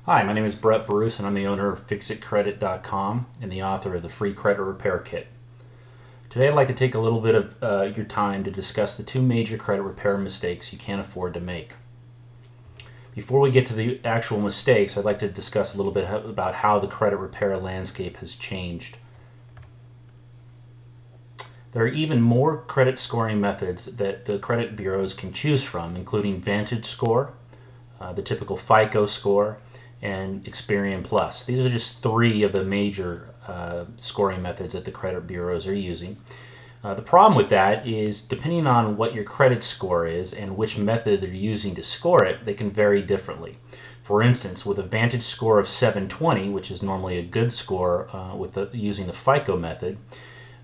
Hi, my name is Brett Bruce, and I'm the owner of FixItCredit.com and the author of the Free Credit Repair Kit. Today, I'd like to take a little bit of your time to discuss the two major credit repair mistakes you can't afford to make. Before we get to the actual mistakes, I'd like to discuss a little bit about how the credit repair landscape has changed. There are even more credit scoring methods that the credit bureaus can choose from, including VantageScore, the typical FICO score, and Experian Plus. These are just three of the major scoring methods that the credit bureaus are using. The problem with that is depending on what your credit score is and which method they're using to score it, they can vary differently. For instance, with a Vantage score of 720, which is normally a good score using the FICO method,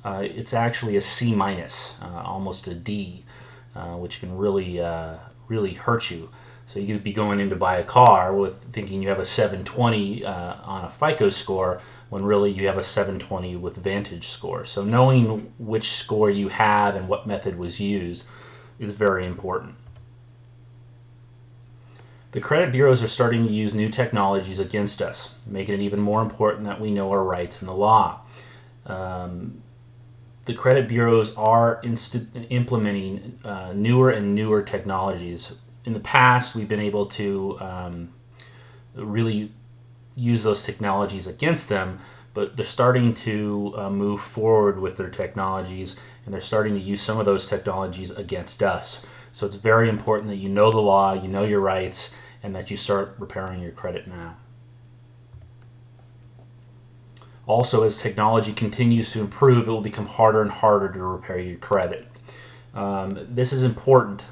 it's actually a C minus, almost a D, which can really hurt you. So you could be going in to buy a car with thinking you have a 720 on a FICO score when really you have a 720 with Vantage score. So knowing which score you have and what method was used is very important. The credit bureaus are starting to use new technologies against us, making it even more important that we know our rights in the law. The credit bureaus are implementing newer and newer technologies. In the past, we've been able to really use those technologies against them, but they're starting to move forward with their technologies, and they're starting to use some of those technologies against us. So it's very important that you know the law, you know your rights, and that you start repairing your credit now. Also, as technology continues to improve, it will become harder and harder to repair your credit. This is important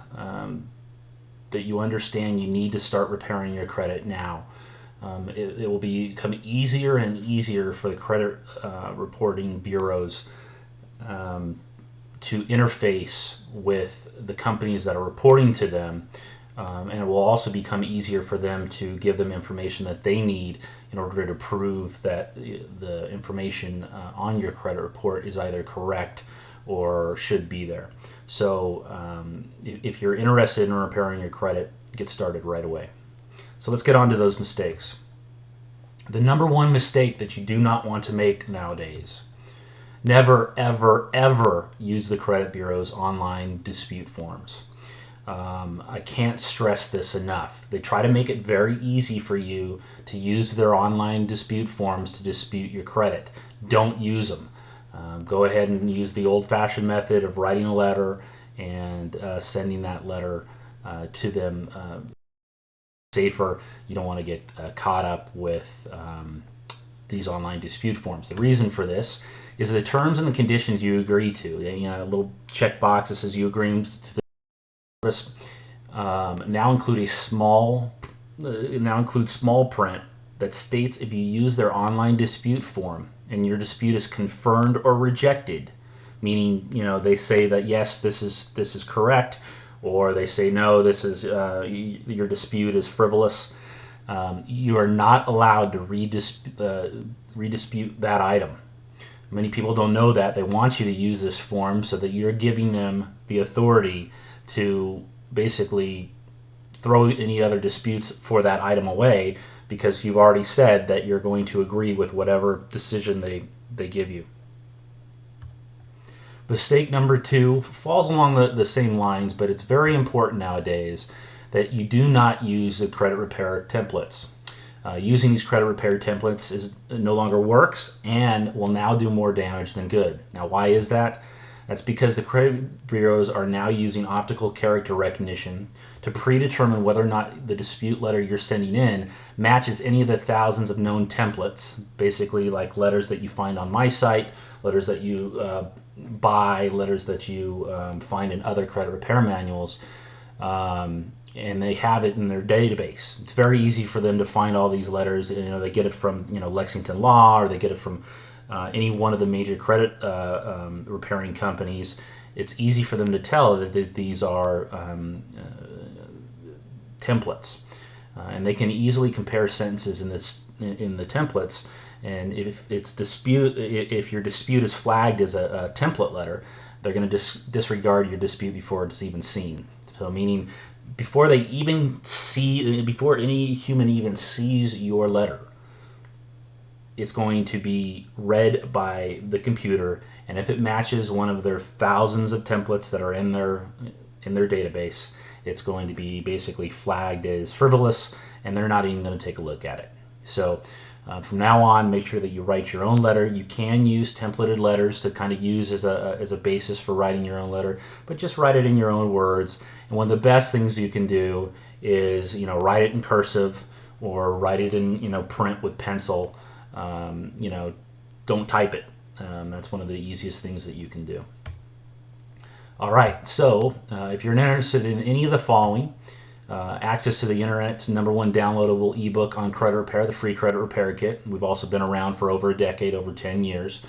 that you understand you need to start repairing your credit now. It will become easier and easier for the credit reporting bureaus to interface with the companies that are reporting to them, and it will also become easier for them to give them information that they need in order to prove that the information on your credit report is either correct or should be there. So if you're interested in repairing your credit, get started right away. So let's get on to those mistakes. The number one mistake that you do not want to make nowadays: never, ever, ever use the credit bureau's online dispute forms. I can't stress this enough. They try to make it very easy for you to use their online dispute forms to dispute your credit. Don't use them. Go ahead and use the old-fashioned method of writing a letter and sending that letter to them. Safer. You don't want to get caught up with these online dispute forms. The reason for this is the terms and the conditions you agree to. You know, a little checkbox that says you agree to the service now include small print that states if you use their online dispute form and your dispute is confirmed or rejected, meaning they say that yes, this is correct, or they say no, this is your dispute is frivolous. You are not allowed to redispute that item. Many people don't know that. They want you to use this form so that you're giving them the authority to basically throw any other disputes for that item away, because you've already said that you're going to agree with whatever decision they give you. Mistake number two falls along the same lines, but it's very important nowadays that you do not use the credit repair templates. Using these credit repair templates no longer works and will now do more damage than good. Now, why is that? That's because the credit bureaus are now using optical character recognition to predetermine whether or not the dispute letter you're sending in matches any of the thousands of known templates, basically like letters that you find on my site, letters that you buy, letters that you find in other credit repair manuals, and they have it in their database. It's very easy for them to find all these letters. They get it from Lexington Law, or they get it from any one of the major credit repairing companies. It's easy for them to tell that these are templates, and they can easily compare sentences in the templates. And if your dispute is flagged as a template letter, they're going to disregard your dispute before it's even seen. So meaning before any human even sees your letter, it's going to be read by the computer, and if it matches one of their thousands of templates that are in their database, it's going to be basically flagged as frivolous, and they're not even going to take a look at it. So from now on, make sure that you write your own letter. You can use templated letters to kind of use as a basis for writing your own letter, but just write it in your own words. And one of the best things you can do is, write it in cursive or write it in, print with pencil. Don't type it. That's one of the easiest things that you can do. All right, so if you're interested in any of the following, access to the internet's #1 downloadable ebook on credit repair, the free credit repair kit. We've also been around for over a decade, over 10 years.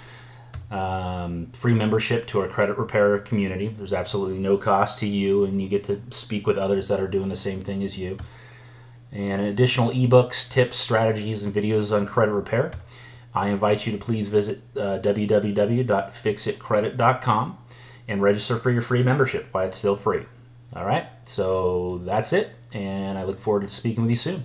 Free membership to our credit repair community. There's absolutely no cost to you, and you get to speak with others that are doing the same thing as you. And additional ebooks, tips, strategies, and videos on credit repair. I invite you to please visit www.fixitcredit.com and register for your free membership while it's still free. All right, so that's it, and I look forward to speaking with you soon.